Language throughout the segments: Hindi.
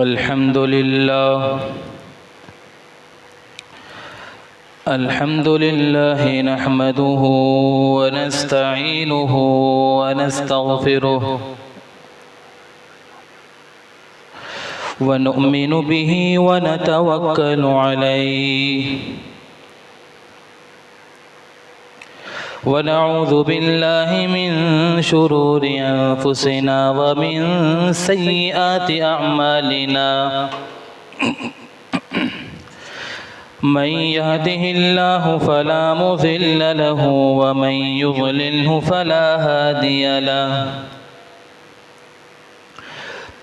अल्हम्दुलिल्लाह नहमदुहु व नस्तईनुहु व नस्तगफिरुहु व नु'मिनु बिही व नतवक्कलु अलैहि व नऊज़ु बिल्लाहि मिन शुरूरि अनफुसिना व मिन सय्यिआति अअमालिना मन यहदिहिल्लाहु फला मुज़िल्ल लहु व मन युज़लिल्हु फला हादिय लहु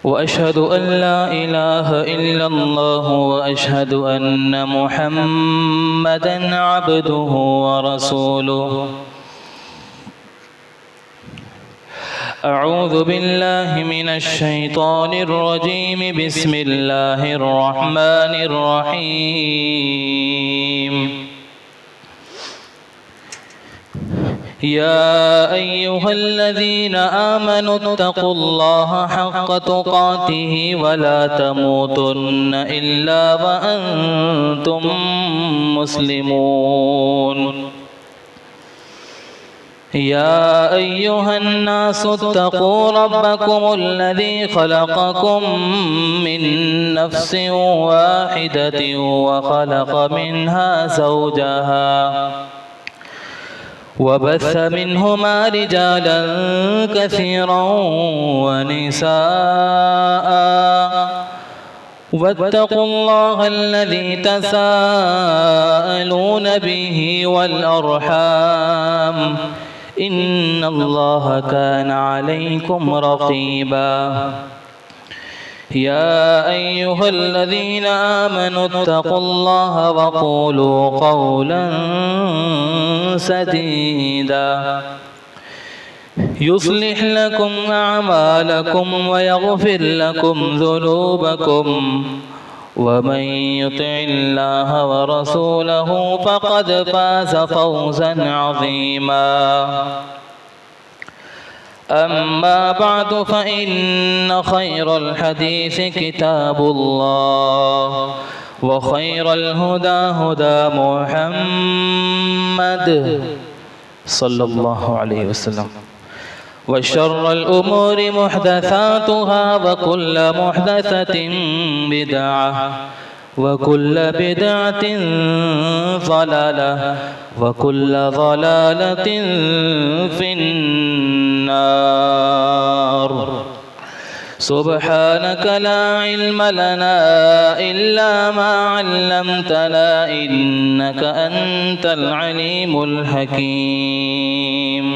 व अशहदु अल्ला इलाहा इल्लल्लाहु व अशहदु अन्न मुहम्मदन अब्दुहु व रसूलुहु अऊज़ु बिल्लाहि मिनश शैतानिर रजीम बिस्मिल्लाहिर रहमानिर रहीम या अय्युहल्लज़ीना आमनुत्तक़ुल्लाहा हक़्क़ तुक़ातिही व ला तमूतुन्न इल्ला व अंतुम मुस्लिमून या अय्युहन्नासु इत्तक़ू रब्बकुमुल्लज़ी ख़लक़कुम मिन नफ़्सिन वाहिदतिन व ख़लक़ मिन्हा ज़ौजहा वबस्स मिन्हुमा रिजालन कसीरन व निसाअ वत्तक़ुल्लाहल्लज़ी तसाअलून बिही वल अर्हाम इन्नल्लाहा काना अलैकुम रक़ीबा या अय्युहल्लज़ीना आमनुत्तक़ुल्लाहा वक़ूलू क़ौलन सदीदा युस्लिह लकुम अअमालकुम व यग़फिर लकुम ज़ुनूबकुम वमन युतिइल्लाह व रसूलहु फ़क़द फ़ाज़ फ़ौज़न अज़ीमा अम्मा बअदु फ़इन्न ख़ैरल हदीस किताबुल्लाह व ख़ैरल हुदा हुदा मुहम्मद सल्लल्लाहु अलैहि वसल्लम व शर्रल उमूरि मुहदसातुहा व कुल्ल मुहदसतिन बिदअह व कुल्ल बिदअतिन ज़लालह व कुल्ल ज़लालतिन फिन्नार सुब्हानक ला इल्म लना इल्ला मा अल्लमतना इन्नक अंतल अलीमुल हकीम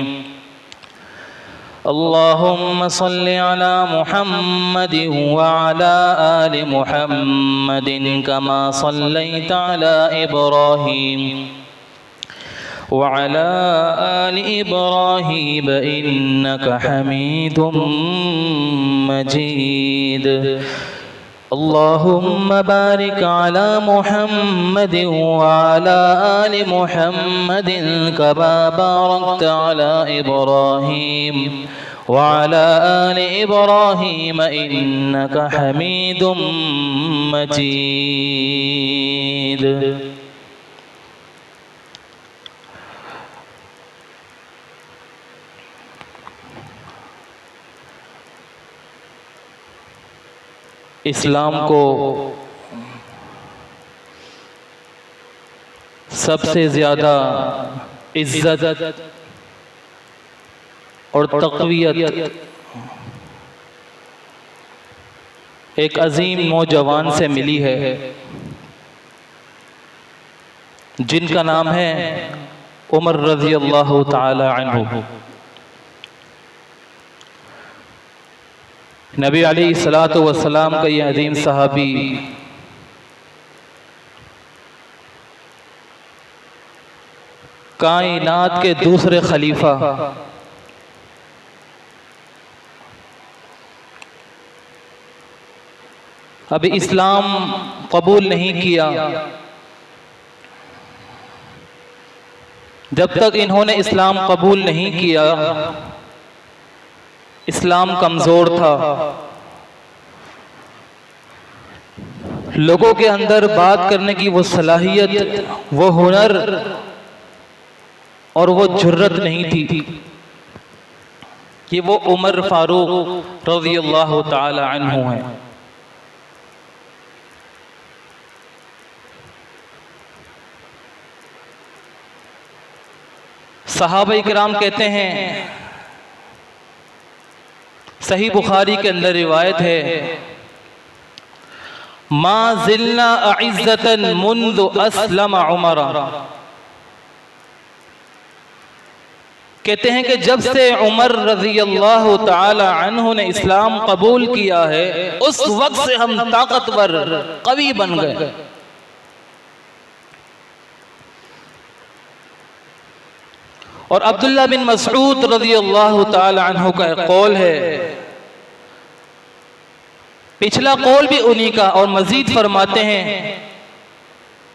अल्लाहुम्मा सल्लि अला मुहम्मदिन व अला आलि मुहम्मदिन कमा सल्लैता अला इब्राहीम व अला आलि इब्राहीम इन्नक हमीदुम मजीद अल्लाहुम्मा बारिक अला मुहम्मदिन व अला आलि मुहम्मदिन कमा बारकता अला इब्राहीम व अला आलि इब्राहीम इन्नक हमीदुम मजीद। इस्लाम को सबसे ज़्यादा इज्जत और तक़वियत एक अजीम नौजवान से मिली है जिनका नाम है उमर रज़ी अल्लाह ताला अन्हु। नबी अलैहिस्सलातु वस्सलाम का ये अजीम सहाबी कायनात के दूसरे खलीफा अभी इस्लाम कबूल नहीं किया, जब तक इन्होंने इस्लाम कबूल नहीं किया इस्लाम कमज़ोर था। लोगों के अंदर बात करने की वो सलाहियत, वो हुनर और वो जुर्रत नहीं थी कि वो उमर फारूक रज़ियल्लाहु ताला अन्हु हैं। सहाबा किराम कहते हैं, सही बुखारी के अंदर रिवायत है, मा ज़िलना अइज़्ज़तन मुंज़ अस्लम उमर, कहते हैं कि जब से उमर रज़ियल्लाहु ताला अन्हु ने इस्लाम कबूल किया है, उस वक्त से हम ताकतवर कवी बन गए। और अब्दुल्ला बिन मसऊद रज़ियल्लाहु ताला अन्हु का एक कौल है, पिछला कौल भी उन्हीं का, और मजीद फरमाते हैं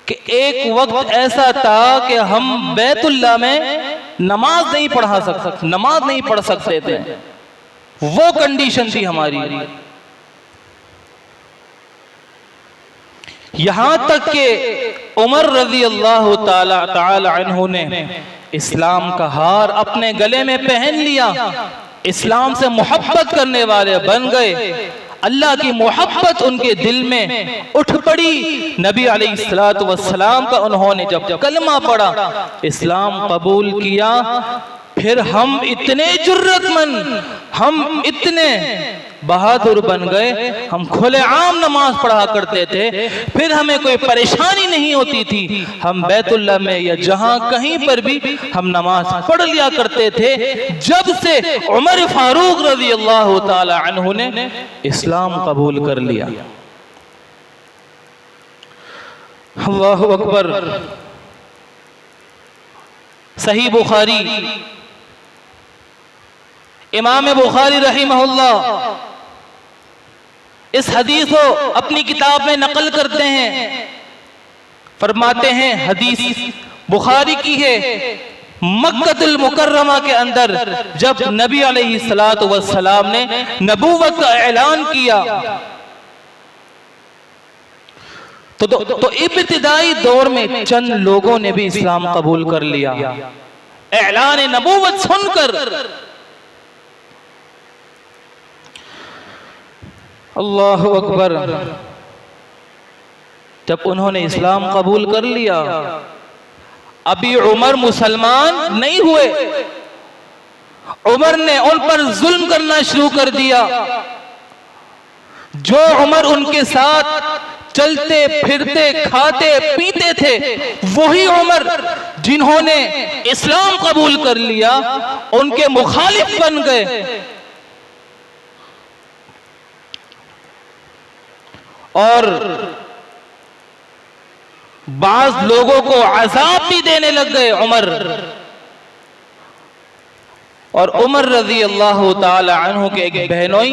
कि एक वक्त ऐसा था कि हम बैतुल्लाह में नमाज नहीं पढ़ सकते थे, वो कंडीशन थी हमारी। यहां तक कि उमर रज़ियल्लाहु ताला अन्हु ने इस्लाम का हार अपने गले में पहन लिया, इस्लाम से मोहब्बत करने वाले बन गए। अल्लाह की मोहब्बत उनके दिल में उठ पड़ी। नबी अलैहिस्सलातु वस्सलाम का उन्होंने जब कलमा पढ़ा, इस्लाम कबूल किया, फिर हम इतने जुर्रतमंद, हम इतने बहादुर बन गए, हम खुलेआम नमाज पढ़ा करते थे, फिर हमें कोई परेशानी नहीं होती थी। हम बैतुल्लाह में या जहां कहीं पर भी हम नमाज पढ़ लिया करते थे, जब से उमर फारूक रज़ियल्लाहु ताला अन्हु ने इस्लाम कबूल कर लिया। अल्लाहु अकबर। सही बुखारी, इमाम बुखारी रहिमहुल्लाह इस हदीस को अपनी किताब में नकल करते हैं, फरमाते हैं, हदीस बुखारी की है, मक्कतुल मुकर्रमा के अंदर जब नबी अलैहिस्सलातु वस्सलाम ने नबूवत का ऐलान किया, तो इब्तिदाई दौर में चंद लोगों ने भी इस्लाम कबूल कर लिया। ऐलान नबूवत सुनकर अल्लाहु अकबर, जब उन्होंने इस्लाम कबूल कर लिया, अभी उमर मुसलमान नहीं हुए, उमर ने उन पर जुल्म करना शुरू कर दिया। जो उमर उनके साथ चलते फिरते खाते पीते थे, वही उमर जिन्होंने इस्लाम कबूल कर लिया, उनके मुखालिफ बन गए और बाज लोगों को अज़ाब भी देने लग गए उमर। और उमर रज़ियल्लाहु ताला अन्हु के एक बहनोई,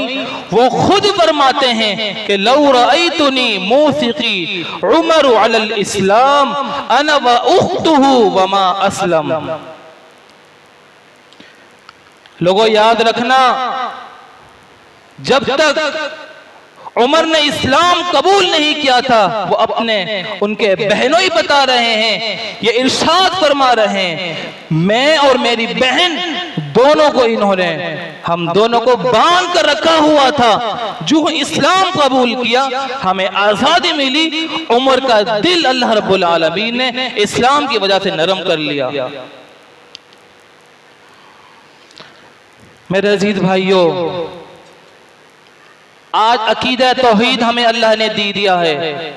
वो खुद फरमाते हैं कि लौ रअयतुनी मूसिकी उमर अलल इस्लाम अना व उख्तुहु व मा अस्लम। लोगों याद रखना, जब तक उमर ने इस्लाम कबूल नहीं किया था, वो अपने उनके बहनोई बता रहे हैं, ये इरशाद फरमा रहे हैं, मैं और मेरी बहन दोनों को इन्होंने, हम दोनों को बांध कर रखा हुआ था। जो इस्लाम कबूल किया, हमें आजादी मिली। उमर का दिल अल्लाह रब्बुल आलमीन ने इस्लाम की वजह से नरम कर लिया। मेरे अजीज भाइयों, आज अकीदा तौहीद हमें अल्लाह ने दी दिया है,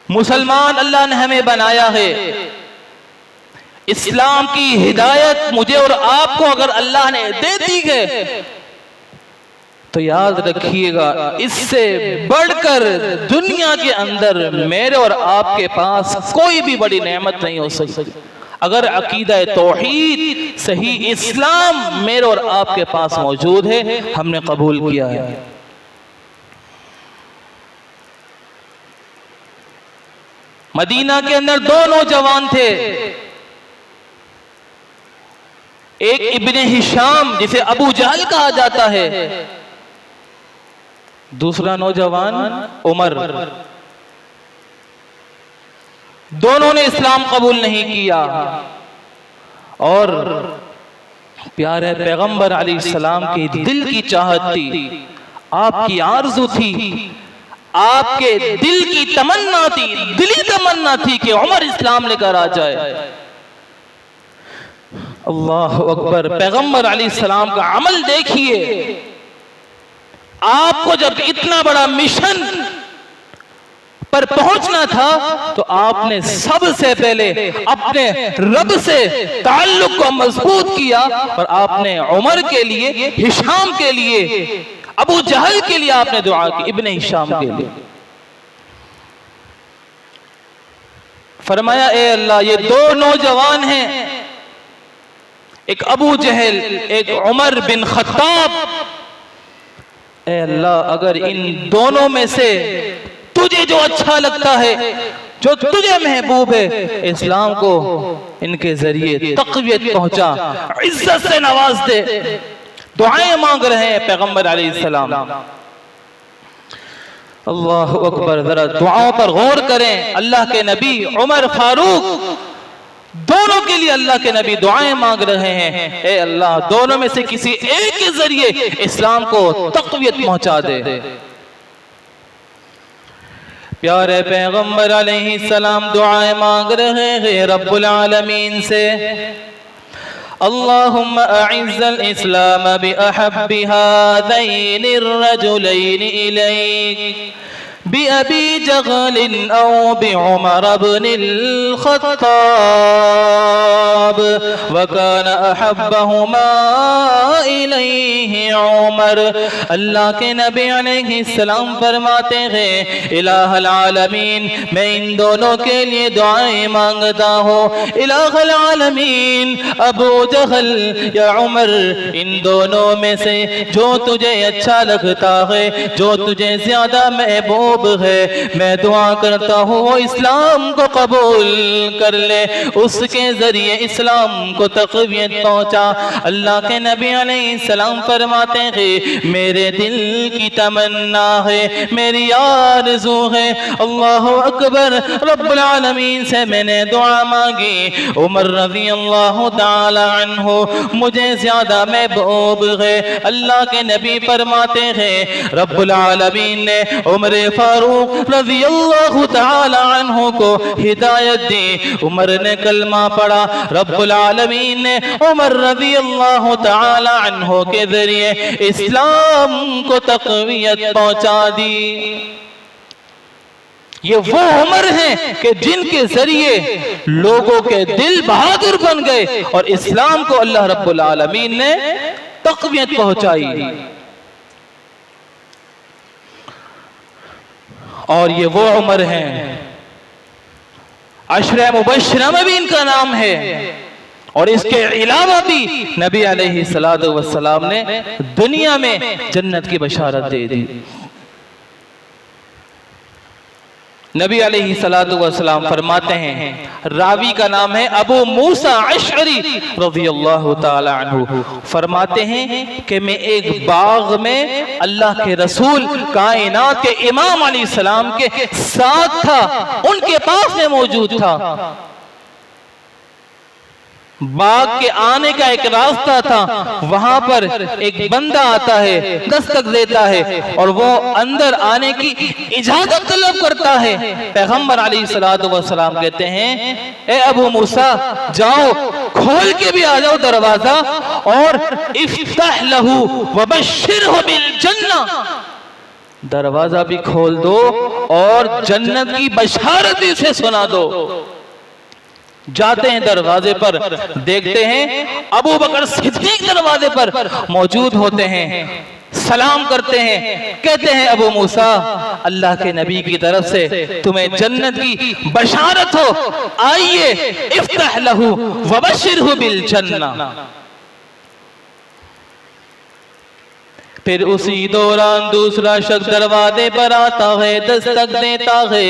मुसलमान अल्लाह ने हमें बनाया है। इस्लाम की हिदायत मुझे और आपको अगर अल्लाह ने दे दी है, तो याद रखिएगा, इससे बढ़कर दुनिया के अंदर मेरे और आपके पास कोई भी बड़ी नेमत नहीं हो सकती। अगर अकीदा तौहीद सही इस्लाम मेरे और आपके पास मौजूद है, हमने कबूल किया है। मदीना के अंदर दो नौजवान थे, एक इब्ने हिशाम जिसे अबू जहल कहा जाता है, दूसरा नौजवान उमर, दोनों ने इस्लाम कबूल नहीं किया और प्यारे पैगंबर अलैहिस्सलाम के दिल की चाहत थी, आपकी आरज़ू थी, आपके दिल की तमन्ना थी, दिली तमन्ना थी कि उमर इस्लाम लेकर आ जाए। अल्लाह अकबर। पैगंबर अलैहिस्सलाम का अमल देखिए, आपको जब इतना बड़ा मिशन पर पहुंचना था तो आपने सबसे पहले अपने रब से ताल्लुक को मजबूत किया और आपने उमर के लिए, हिशाम के लिए, अबू जहल के लिए आपने दुआ की, इब्ने हिशाम के लिए। फरमाया ए अल्लाह, ये दो नौजवान हैं, एक अबू जहल, एक उमर बिन खत्ताब। ए अल्लाह, अगर इन दोनों में से तुझे जो अच्छा लगता है, जो तुझे महबूब है, इस्लाम को इनके जरिए तक़वियत पहुंचा, इज्जत से नवाज दे। दुआएं मांग रहे हैं पैगंबर अलैहिस्सलाम। अल्लाह अकबर। जरा दुआओं पर गौर करें। अल्लाह के नबी उमर फारूक दोनों के लिए अल्लाह के नबी दुआएं मांग रहे हैं, ए अल्लाह, दोनों में से किसी एक के जरिए इस्लाम को तक़वियत पहुंचा दे। प्यारे पैगंबर अलैहिस्सलाम दुआएं मांग रहे हैं रब्बुल आलमीन से। अल्लाहुम्मा अइज़्ज़ल इस्लाम बि अहब्बि हाज़ैनिर रजुलैनि इलैक बि अबी जहल औ बि उमर इब्निल खत्ताब व कान अहब्बहुमा इलैहि उमर। अल्लाह के नबी अलैहिस्सलाम फरमाते हैं, इलाहुल आलमीन, मैं इन दोनों के लिए दुआएं मांगता हूँ। इलाहुल आलमीन, अबू जहल या उमर, इन दोनों में से जो तुझे अच्छा लगता है, जो तुझे ज्यादा महबूब है, मैं दुआ करता हूँ वो इस्लाम को कबूल कर ले, उसके जरिए इस्लाम को तक़वियत पहुंचा। अल्लाह के नबी अलैहिस्सलाम फरमाते हैं, मेरे दिल की तमन्ना है, मेरी आरज़ू है। अल्लाह अकबर। रब्बुल आलमीन से मैंने दुआ मांगी, उमर रज़ी अल्लाह ताला अन्हु मुझे ज्यादा महबूब है। अल्लाह के नबी फरमाते हैं, रब्बुल आलमीन ने उमर फारूक रज़ी अल्लाह ताला अन्हु को हिदायत दी। उमर ने कलमा पढ़ा, रब्बुल आलमीन ने उमर रज़ी अल्लाह ताला अन्हु के जरिए इस्लाम को तक़वियत पहुंचा दी। ये वो उमर हैं कि जिनके जरिए लोगों के दिल बहादुर बन गए और इस्लाम को अल्लाह रब्बुल आलमीन ने तक़वियत पहुंचाई। और ये वो उमर हैं, अशरे मुबश्शिरा में भी इनका नाम है, और इसके अलावा भी नबी अलैहिस्सलातु वस्सलाम ने दुनिया में जन्नत की बशारत दे दी। नबी अलैहिस्सलातु वस्सलाम फरमाते हैं, रावी का नाम है अबू मूसा अशअरी रज़ियल्लाहु ताला अन्हु, फरमाते हैं कि मैं एक बाग में अल्लाह के रसूल कायनात के इमाम अलैहिस्सलाम के साथ था, उनके पास में मौजूद था। बाग के आने का एक रास्ता था, वहां पर एक बंदा आता है, दस्तक देता है और वो अंदर आने की इजाजत तलब करता है। पैगंबर अलैहिस्सलातु वस्सलाम कहते हैं, ए अबू मूसा, जाओ खोल के भी आ जाओ दरवाजा और इफ्तह लहू वबश्शिरहु बिल जन्ना, दरवाजा भी खोल दो और जन्नत की बशारत इसे सुना दो। जाते हैं दरवाजे पर, देखते हैं अबू बकर सिद्दीक दरवाजे पर मौजूद होते हैं, सलाम करते हैं, कहते हैं अबू मूसा, अल्लाह के नबी की तरफ से तुम्हें जन्नत की बशारत हो, आइए इफ्तह लहू वबश्शिरहु बिल जन्ना। फिर उसी दौरान दूसरा शख्स दरवाजे पर आता है, दस्तक देता है।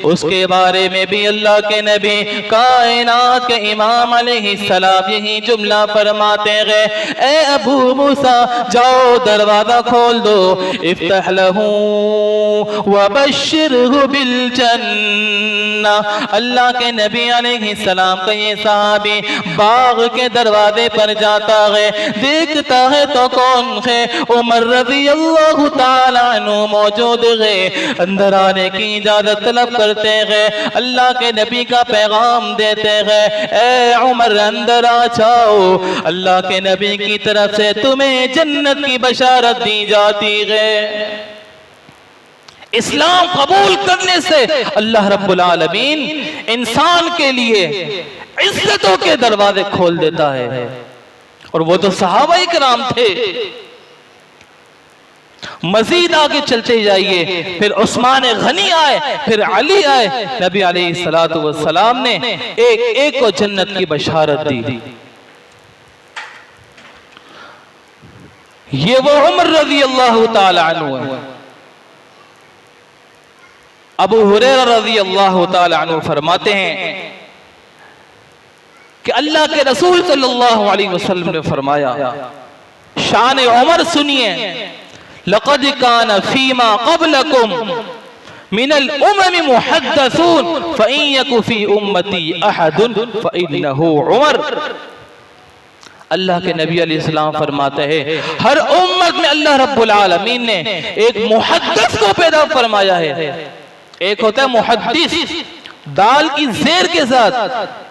उसके बारे में भी अल्लाह के नबी कायनात के इमाम अलैहिस्सलाम यही जुमला फरमाते हैं, ए अबू मूसा जाओ दरवाजा खोल दो, इफ्तह लहू वबश्शिरहु बिल जन्ना। अल्लाह के नबी अलैहिस्सलाम का ये सहाबी बाग के दरवाजे पर जाता है, देखता है तो कौन है? उमर रज़ी अल्लाह ताला अन्हु मौजूद है। अंदर आने की इजाजत तलब करते हैं, अल्लाह के नबी का पैगाम देते हैं, ए उमर अंदर आ जाओ, अल्लाह के नबी की तरफ से तुम्हें जन्नत की बशारत दी जाती है। इस्लाम कबूल करने से अल्लाह रब्बुल आलमीन इंसान के लिए इज्जतों के दरवाजे खोल देता है। और वो तो सहाबा किराम थे। मजीद आगे चलते जाइए, फिर उस्मान गनी आए, फिर अली आए। नबी अलैहिस्सलातु वस्सलाम ने एक एक को जन्नत की बशारत दी। ये वो उमर रज़ी अल्लाह ताला अन्हु है। अबू हुरैरा रज़ी अल्लाह ताला अन्हु फरमाते हैं कि अल्लाह के रसूल सल्लल्लाहु अलैहि वसल्लम ने फरमाया, शान उमर सुनिए, लक़द कान फ़ीमा क़ब्लकुम मिनल उमम मुहद्दसून फ़इन यकु फ़ी उम्मती अहदुन फ़इन्नहु उमर। अल्लाह के नबी अलैहिस्सलाम फरमाते हैं, हर उम्मत में अल्लाह रब्बुल आलमीन ने एक मुहद्दिस को पैदा फरमाया है। एक होता है मुहद्दिस, दाल की जेर के साथ,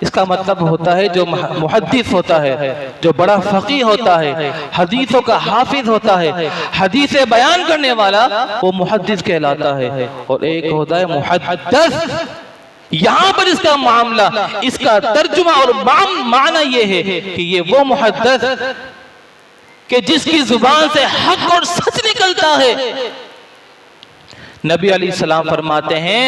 इसका मतलब होता है जो मुहद्दिस होता है, जो बड़ा फकीह होता है, हदीसों का हाफिज होता है, हदीसें बयान करने वाला, वो मुहद्दिस कहलाता है। और एक होता है मुहद्दिस। यहाँ पर इसका मामला, इसका तर्जुमा और माना ये है कि ये वो मुहद्दिस कि जिसकी जुबान से हक और सच निकलता है। नबी अलैहिस्सलाम फरमाते हैं,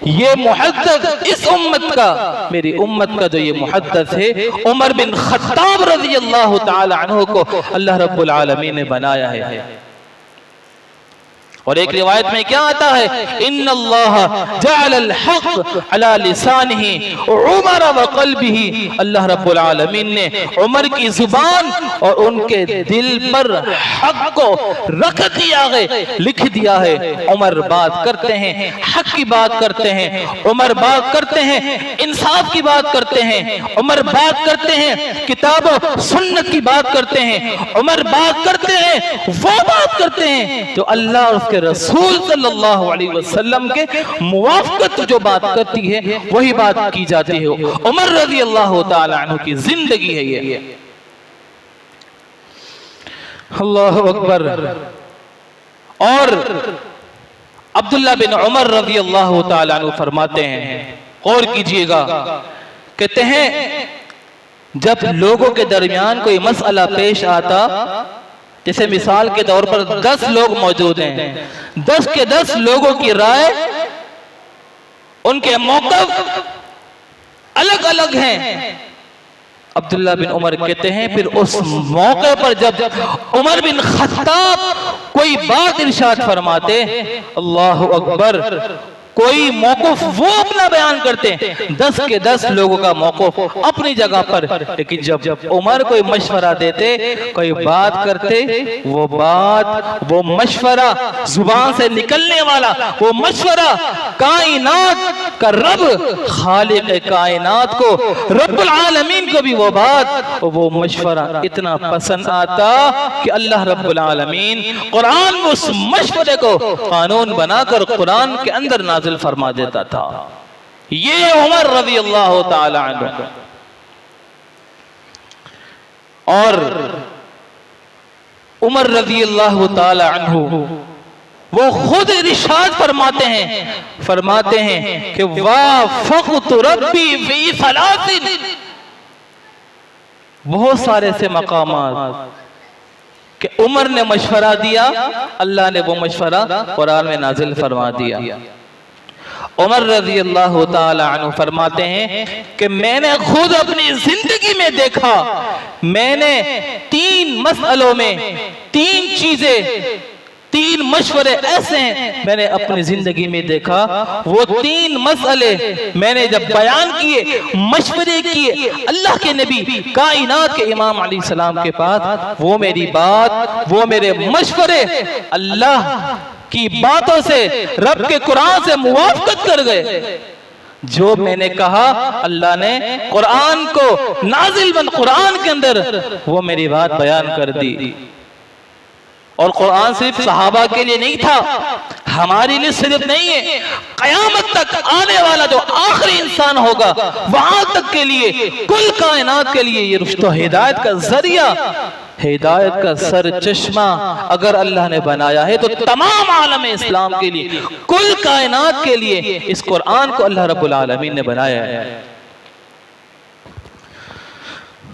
ये मुहद्दिस इस उम्मत का, मेरी उम्मत का जो ये मुहद्दिस है, उमर बिन खत्ताब रज़ी अल्लाह ताला अन्हु को अल्लाह रब्बुल आलमीन ने बनाया है। और एक रिवायत में क्या आता है, इन्नल्लाह जअलल हक़ अला लिसानिही उमर व क़ल्बिही। अल्लाह रब्बुल आलमीन ने उमर की जुबान और उनके दिल पर हक को रख दिया है, लिख दिया है। उमर बात करते हैं, हक की बात करते हैं, उमर बात करते हैं, इंसाफ की बात करते हैं, उमर बात करते हैं, किताब और सुन्नत की बात करते हैं, उमर बात करते हैं, वो बात करते हैं जो अल्लाह और उसके रसूल सल्लल्लाहु अलैहि वसल्लम के मुवाफिक जो बात करती है वही बात की जाती है। उमर रज़ी अल्लाह ताला अन्हु की जिंदगी है ये। अल्लाहु अकबर। और अब्दुल्ला बिन उमर रज़ी अल्लाह ताला अन्हु फरमाते हैं, गौर कीजिएगा, कहते हैं जब लोगों के दरमियान कोई मसला पेश आता, जैसे मिसाल के तौर पर 10 लोग मौजूद हैं, 10 के 10 लोगों की राय, उनके मौक़िफ़ अलग अलग हैं। अब्दुल्ला बिन उमर कहते हैं, फिर उस मौके पर जब उमर बिन खत्ताब कोई बात इरशाद फरमाते, अल्लाहु अकबर, कोई मौक़िफ़ वो अपना बयान करते हैं, 10 के 10 लोगों का मौक़िफ़ अपनी जगह पर, लेकिन जब उमर कोई मशवरा देते, कोई बात करते, वो बात, वो मशवरा जुबान से निकलने वाला, वो मशवरा कायनात का रब, खालिक कायनात को, रब्बुल आलमीन को भी वो बात, वो मशवरा इतना पसंद आता कि अल्लाह रब्बुल आलमीन कुरान में उस मशवरे को कानून बनाकर कुरान के अंदर नाज़िल फरमा देता था। ये उमर रज़ी अल्लाह ताला अन्हु। और उमर रज़ी अल्लाह ताला अन्हु वो खुद इरशाद फरमाते हैं कि वाफ़क़्तु रब्बी फ़ी सलासिन। बहुत सारे से मकामात कि उमर ने मशवरा दिया, अल्लाह ने वो मशवरा कुरान में नाजिल फरमा दिया। उमर रज़ी अल्लाह ताला अन्हु फरमाते हैं कि मैंने खुद अपनी जिंदगी में देखा, मैंने 3 मसलों में तीन चीजें, तीन मशवरे ऐसे हैं मैंने अपनी जिंदगी में देखा, वो तीन मसले मैंने जब बयान किए, मशवरे किए अल्लाह के नबी कायनात के इमाम अलैहिस्सलाम के पास, वो मेरी बात, वो मेरे मशवरे अल्लाह की बातों से, रब के कुरान से मुवाफकत कर गए। जो मैंने कहा अल्लाह ने कुरान को नाजिल बन कुरान के अंदर वो मेरी बात बयान कर दी। और कुरान सिर्फ सहाबा के लिए नहीं था, हमारे लिए सिर्फ नहीं है, कयामत तक आने वाला जो आखिरी इंसान होगा वहां तक के लिए, कुल कायनात के लिए ये रुश्तो हिदायत का जरिया, हिदायत का सर चश्मा अगर अल्लाह ने बनाया है तो तमाम आलम इस्लाम के लिए, कुल कायनात के लिए इस कुरान को अल्लाह रब्बुल आलमीन ने बनाया है।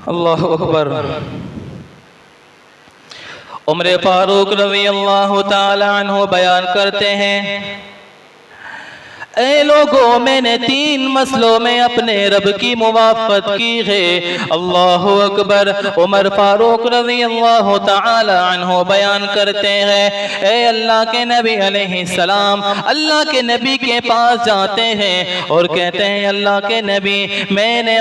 अल्लाहु अकबर। उमर फारूक रज़ी अल्लाह ताला अन्हु बयान करते हैं, ऐ लोगों मैंने तीन मसलों में अपने रब की मुवाफ़क़त की है। अल्लाह अकबर। उमर फारूक रज़ी अल्लाह ताला अन्हु बयान करते हैं, ऐ अल्लाह के नबी अलैहिस्सलाम अल्लाह के नबी के पास जाते हैं और कहते हैं, अल्लाह के नबी मैंने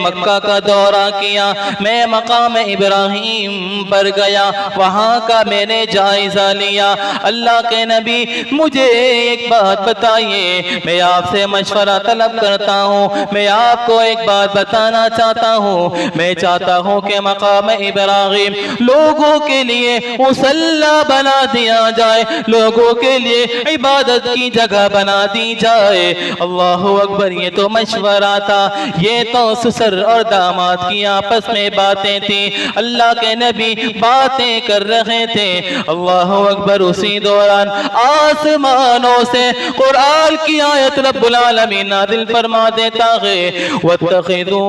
मक्का का दौरा किया, मैं मकाम इब्राहिम पर गया, वहाँ का मैंने जायजा लिया। अल्लाह के नबी मुझे एक बात बता, मैं आपसे मशवरा तलब करता हूँ, मैं आपको एक बात बताना चाहता हूँ, मैं चाहता हूँ कि मकाम इब्राहिम लोगों के लिए मुसल्ला बना दिया जाए, लोगों के लिए इबादत की जगह बना दी जाए। अल्लाहु अकबर। ये तो मशवरा था, ये तो ससुर और दामाद की आपस में बातें थी, अल्लाह के नबी बातें कर रहे थे। अल्लाहु अकबर। उसी दौरान आसमानों से कुरान की आयत रब्बुल आलमीन नाज़िल फरमा देता है, वत्तखिज़ू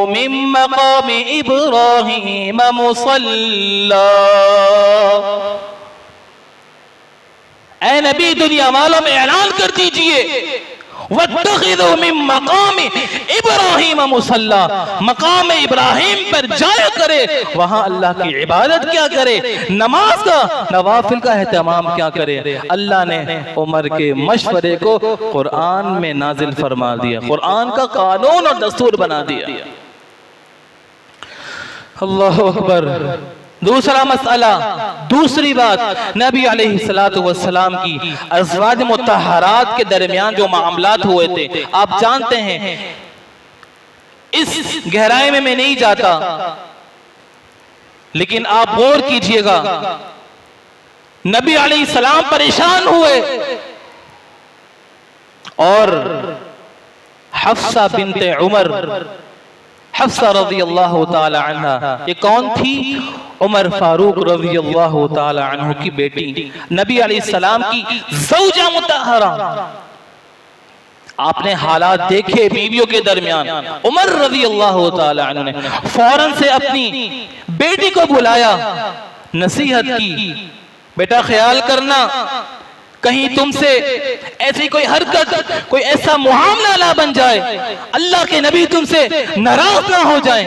मिन मक़ामि इब्राहीम मुसल्ला। ऐ नबी दुनिया वालों में ऐलान कर दीजिए, वत्तखिज़ू मिन मक़ामि इब्राहीम मुसल्ला, मकाम इब्राहिम पर जाया करे, वहां अल्लाह की इबादत क्या करे, नमाज का नवाफिल का एहतमाम क्या करे। अल्लाह ने उमर के मशवरे को कुरान में नाजिल फरमा दिया, कुरान का कानून और दस्तूर बना दिया। अल्लाहु अकबर। दूसरा मसला, दूसरी बात, नबी अलैहिस्सलातु वस्सलाम की अज़वाज मुत्तहरात के दरमियान जो मामलात हुए थे, आप जानते हैं, इस गहराई में मैं नहीं जाता, लेकिन आप गौर कीजिएगा, नबी अलैहिस्सलाम परेशान हुए और हफ्सा बिन्ते उमर, हफ्सा रज़ी अल्लाह ताला अन्हा, ये कौन थी? उमर फारूक रज़ी अल्लाह ताला अन्हु की बेटी, नबी अलैहिस्सलाम की ज़ौजा मुतहरा। आपने हालात देखे बीवियों के दरमियान। उमर रज़ी अल्लाह ताला अन्हु ने फौरन से अपनी बेटी को बुलाया, नसीहत की, बेटा ख्याल करना कहीं तुमसे ऐसी कोई हरकत, कोई ऐसा मुआमला ना बन जाए, अल्लाह के नबी तुमसे नाराज ना हो जाए।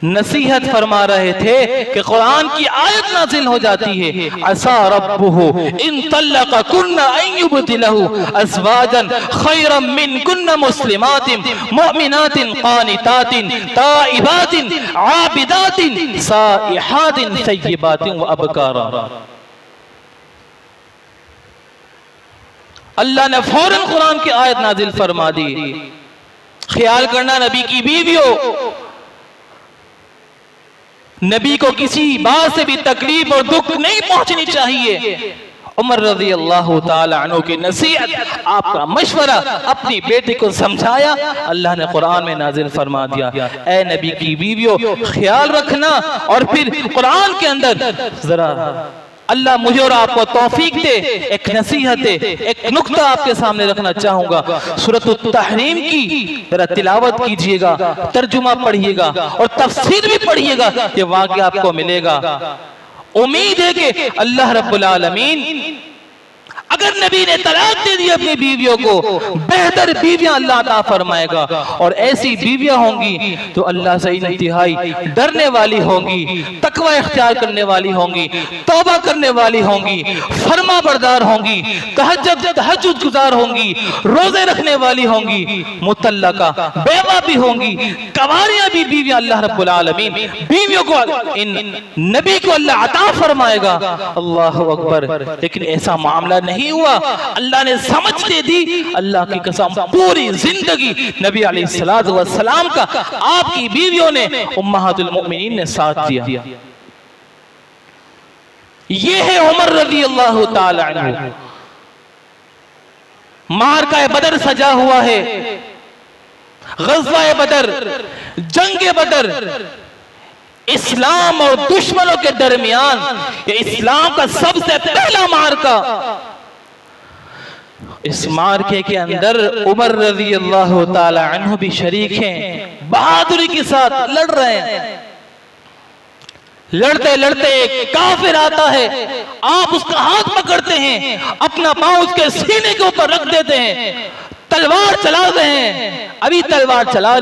नसीहत फरमा रहे थे कि कुरान की आयत नाजिल हो जाती है, असा रब्बुहु इन तल्लक़कुन्ना अन युबदिलहु अज़वाजन खैरम मिनकुन्ना मुस्लिमातिन मुअमिनातिन क़ानितातिन ताइबातिन आबिदातिन साइहातिन सय्यिबातिन व अबकारा। अल्लाह ने फौरन कुरान की आयत नाजिल फरमा दी। ख्याल करना, नबी की बीवियों, नबी को किसी बात से भी तकलीफ और दुख नहीं पहुंचनी चाहिए। उमर रज़ी अल्लाह ताला अन्हु की नसीहत, आपका मशवरा, अपनी बेटी को समझाया, अल्लाह ने कुरान में नाजिल फरमा दिया, ऐ नबी की बीवियों ख्याल रखना। और फिर कुरान के अंदर जरा अल्लाह मुझे और आपको तौफीक दे, एक नसीहत दे, एक नुक्ता आपके सामने रखना चाहूंगा। सूरत तहरीम की जरा तिलावत कीजिएगा, तर्जुमा पढ़िएगा और तफसीर भी पढ़िएगा, ये वाक़या आपको मिलेगा। उम्मीद है कि अल्लाह रब्बुल आलमीन अगर अगर नबी ने तलाक दे दी अपनी बीवियों को, बेहतर बीवियां अल्लाह अता फरमाएगा। और ऐसी बीवियां होंगी तो अल्लाह से इंतहाई डरने वाली होंगी, तकवा इख्तियार करने वाली होंगी, तौबा करने वाली होंगी, फरमा बरदार होंगी, तहज्जुद गुजार होंगी, रोजे रखने वाली होंगी, मुतल्लका बेवा भी होंगी, कवारियां भी बीवियां अल्लाह रब्बुल आलमीन बीवियों को इन नबी को अल्लाह अता फरमाएगा। अल्लाह अकबर। लेकिन ऐसा मामला नहीं हुआ, अल्लाह ने समझ दे दी। अल्लाह की कसम पूरी जिंदगी नबी अलैहिस्सलातु वस्सलाम का आपकी बीवियों ने, उम्महातुल मोमिनीन ने साथ दिया। ये है उमर रज़ी अल्लाह ताला अन्हु। मारका बदर सजा हुआ है, ग़ज़वा बदर, जंग बदर, इस्लाम और दुश्मनों के दरमियान ये इस्लाम का सबसे पहला मार्का। इस मार्के के अंदर उमर रज़ी अल्लाह ताला अन्हु भी शरीक हैं, बहादुरी के साथ लड़ रहे हैं। लड़ते लड़ते एक काफिर आता है, आप उसका हाथ पकड़ते हैं, अपना पांव उसके सीने के ऊपर रख देते हैं, तलवार चला रहे हैं। अभी तलवार चलाए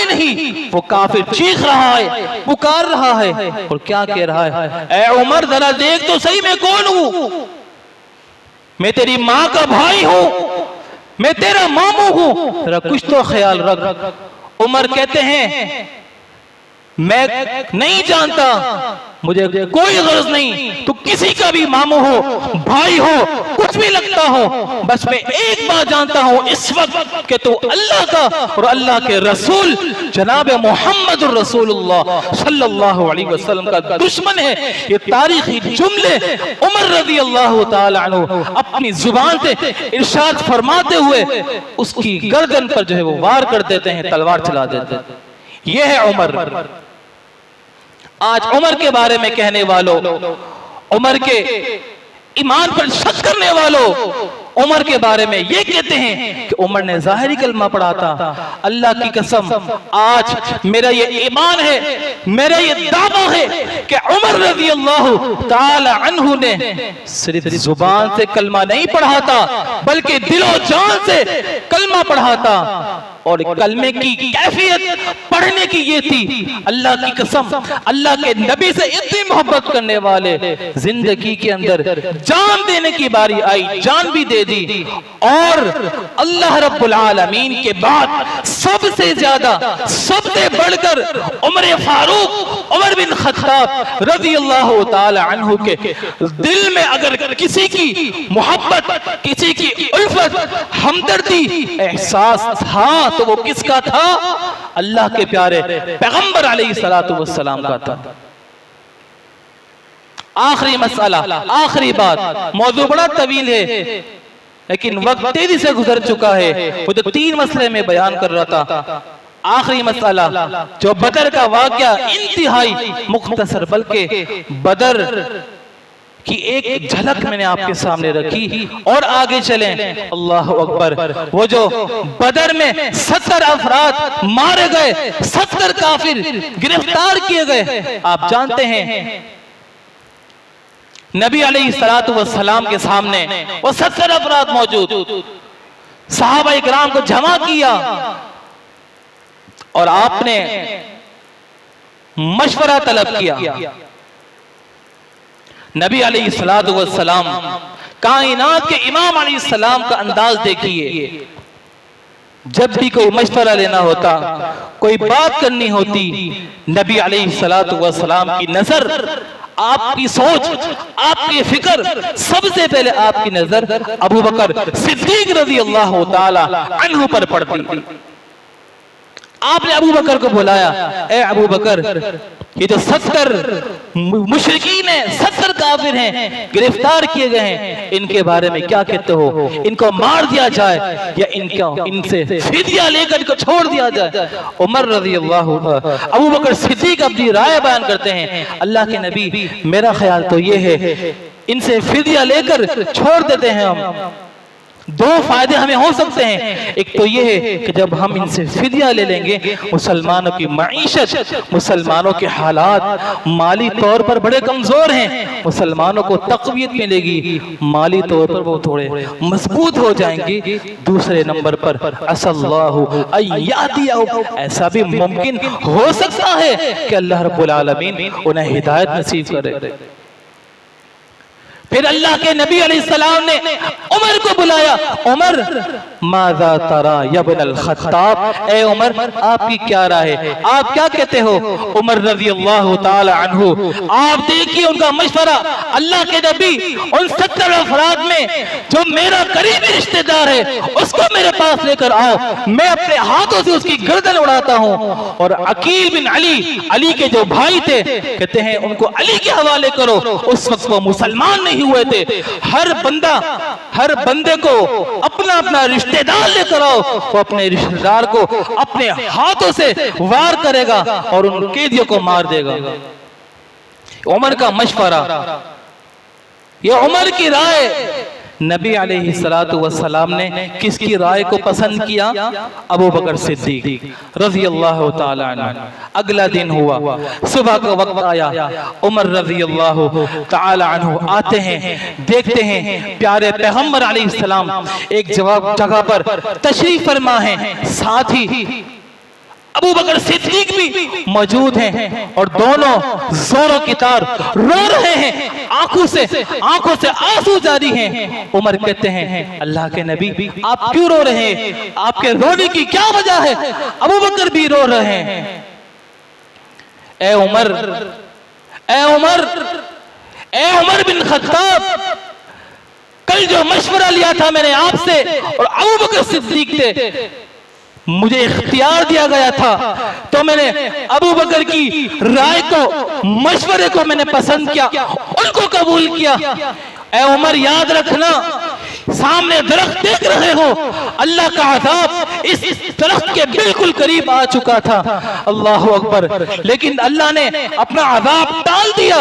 नहीं, वो काफिर चीख रहा है, पुकार रहा है और क्या कह रहा है, ए उमर जरा देख तो सही मैं कौन हूं, मैं तेरी मां का भाई हूं, मैं तेरा मामू हूं, जरा कुछ तो ख्याल रख। उमर कहते हैं मैं नहीं जानता, मुझे कोई गरज नहीं, तू किसी का भी मामू हो, भाई हो, कुछ भी लगता हो, बस मैं एक बात जानता हूं इस वक्त कि तू अल्लाह का और अल्लाह के रसूल जनाब मोहम्मद रसूलुल्लाह सल्लल्लाहु अलैहि वसल्लम का दुश्मन है। ये तारीखी जुमले उमर रज़ी अल्लाह ताला अन्हु अपनी जुबान से इरशाद फरमाते हुए उसकी गर्दन पर जो है वो वार कर देते हैं, तलवार चला देते हैं। ये है उमर। आज उमर के बारे में कहने वालों, उमर के ईमान पर शक करने वालों, उमर के बारे में ये कहते हैं कि उमर ने ज़ाहिरी कलमा पढ़ा था। अल्लाह की कसम आज मेरा ये ईमान है, मेरा ये दावा है कि उमर रज़ी अल्लाह ताला अन्हु ने सिर्फ जुबान से कलमा नहीं पढ़ा था, बल्कि दिलो जान से कलमा पढ़ा था। और कलमे की कैफियत पढ़ने की ये थी, अल्लाह की कसम अल्लाह के नबी से इतनी मोहब्बत करने वाले जिंदगी के अंदर जान देने की बारी आई, जान भी दे दी। और अल्लाह रब्बुल आलमीन के बाद सबसे ज्यादा, सबसे बढ़कर उमर फारूक, उमर बिन खत्ताब रज़ी अल्लाह ताला अन्हु के दिल में अगर किसी की मोहब्बत, किसी की उल्फत, हमदर्दी, एहसास था तो वो किसका था? अल्लाह के प्यारे पैगंबर अलैहिस्सलातु वस्सलाम का था। आखिरी मसला, आखिरी बात, मौजू बड़ा तवील है लेकिन वक्त तेजी से गुजर चुका है। वो तो 3 मसले में बयान कर रहा था। आखिरी मसला जो बदर का वाकया, इंतहाई मुख्तसर, बल्कि बदर की एक झलक मैंने आपके सामने रखी और आगे चलें। अल्लाह अकबर। वो जो बदर में 70 अफराद मारे गए, 70 काफिर गिरफ्तार किए गए। आप जानते हैं नबी अलैहिस्सलातु वस्सलाम के सामने वो 70 अफराद मौजूद, सहाबा इकराम को जमा किया और आपने मशवरा तलब किया। नबी अलैहिस्सलातु वस्सलाम, कायनात के इमाम अलैहिस्सलाम का अंदाज देखिए। जब भी कोई मशवरा लेना होता, कोई बात करनी होती, नबी अलैहिस्सलातु वस्सलाम की नजर, आपकी सोच, आपकी फिक्र, सबसे पहले आपकी नजर अबू बकर सिद्दीक रज़ी अल्लाह ताला अन्हु पर पड़ती थी। आपने अबू बकर को बुलाया, ए अबू बकर, ये जो 70 मुशरिकीन हैं, 70 काफिर हैं, गिरफ्तार किए गए हैं, इनके बारे में क्या कहते हो? इनको मार दिया जाए या इनसे फिदिया लेकर इनको छोड़ दिया जाए? उमर रज़ी अल्लाह, अबू बकर सिद्दीक अपनी राय बयान करते हैं, अल्लाह के नबी, मेरा ख्याल तो ये है इनसे फिदिया लेकर छोड़ देते हैं हम। दो फायदे हमें हो सकते हैं। एक तो ये है कि जब हम इनसे फिदिया ले लेंगे, मुसलमानों की मईशत, मुसलमानों के हालात माली तौर पर बड़े कमजोर हैं, मुसलमानों को तक़वियत मिलेगी, माली तौर पर वो थोड़े मजबूत हो जाएंगे। दूसरे नंबर पर असल्लाहु अय्यादिया, ऐसा भी मुमकिन हो सकता है कि अल्लाह रब्बुल आलमीन उन्हें हिदायत नसीब करे। फिर अल्लाह के नबी अलैहिस्सलाम ने उमर को बुलाया, उमर माज़ा तरा या इब्नुल खत्ताब, ए उमर आपकी क्या राय है, आप क्या कहते हो। उमर रज़ियल्लाहु ताला अन्हु, आप देखिए उनका मशवरा, अल्लाह के नबी उन 70 अफराद में जो मेरा करीबी रिश्तेदार है उसको मेरे पास लेकर आओ, मैं अपने हाथों से उसकी गर्दन उड़ाता हूँ। और अकील बिन अली, अली के जो भाई थे, कहते हैं उनको अली के हवाले करो। उस वक्त वो मुसलमान नहीं हुए थे। हर बंदे को अपना अपना रिश्तेदार लेकर आओ, वो अपने रिश्तेदार को अपने हाथों से वार करेगा और उन कैदियों को मार देगा। उमर का मशवरा, ये उमर की राय। नबी अलैहिस्सलातु वस्सलाम ने किसकी राय को पसंद किया, अबू बकर सिद्दीक रज़ियल्लाहु ताला अन्हु। अगला दिन हुआ, सुबह का वक्त आया, उमर रज़ियल्लाहु ताला अन्हु आते हैं, देखते हैं प्यारे पैगंबर अलैहिस्सलाम एक जगह पर तशरीफ फरमा है, साथ ही अबू बकर सिद्दीक भी मौजूद हैं और दोनों जोरों की तार रो रहे हैं, आंखों से आंसू जारी हैं। उमर कहते हैं अल्लाह के नबी आप क्यों रो रहे हैं, आपके रोने की क्या वजह है। अबू बकर भी रो रहे हैं। ए उमर, ए उमर, ए उमर बिन खत्ताब, कल जो मशवरा लिया था मैंने आपसे और अबू बकर सिद्दीक थे, मुझे इख्तियार दिया गया था तो मैंने अबू बकर की राय को, मशवरे को मैंने पसंद किया, उनको कबूल किया। ए उमर याद रखना, सामने दरख्त देख रहे हो, अल्लाह का अज़ाब इस दरख्त के बिल्कुल करीब आ चुका था। अल्लाह अकबर। लेकिन अल्लाह ने अपना अज़ाब टाल दिया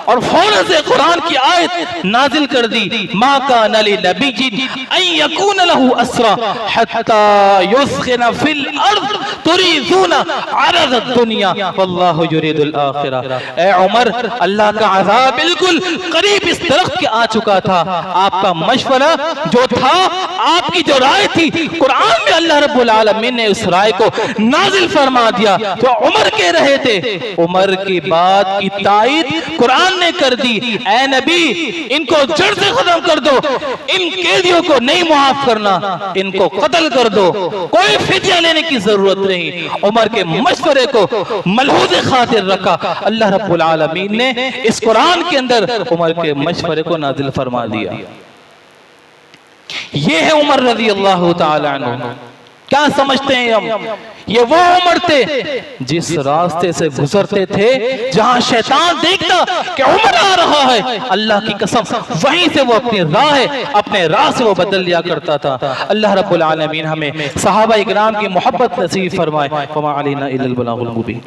और फौरन से कुरान की आयत नाजिल कर दी, मा काना लिनबिय्यिन अन यकून लहू अस्रा हत्ता युस्खिना फिल अर्द तुरीदूना अरज़ दुनिया वल्लाहु युरीदुल आखिरा। ए उमर, अल्लाह का अज़ाब बिल्कुल करीब इस दरख्त के आ चुका था। आपका मशवरा जो था, आपकी जो राय थी, कुरान में अल्लाह रब्बुल आलमीन ने उस राय को नाजिल फरमा दिया। तो उमर कह रहे थे, उमर की बात की तायीद कुरान ने कर दी, ऐ नबी इनको जड़ से खत्म कर दो, इन कैदियों को नहीं मुआफ करना, इनको कत्ल कर दो, कोई फिदिया लेने की जरूरत नहीं। उमर के मशवरे को मलहूज़ खातिर रखा। अल्लाह रब्बुल आलमीन ने इस कुरान के अंदर उमर के मशवरे को नाजिल फरमा दिया। ये है उमर रज़ी अल्लाह ताला अन्हु। क्या समझते हैं हम, ये वो उमर थे जिस रास्ते से गुजरते थे जहां शैतान देखता कि उमर आ रहा है, अल्लाह की कसम वहीं से वो अपने राह से वो बदल लिया करता था। अल्लाह रब्बुल आलमीन हमें सहाबा इकराम की मोहब्बत नसीब फरमाए। वमा अलैना इल्लल बलागुल मुबीन।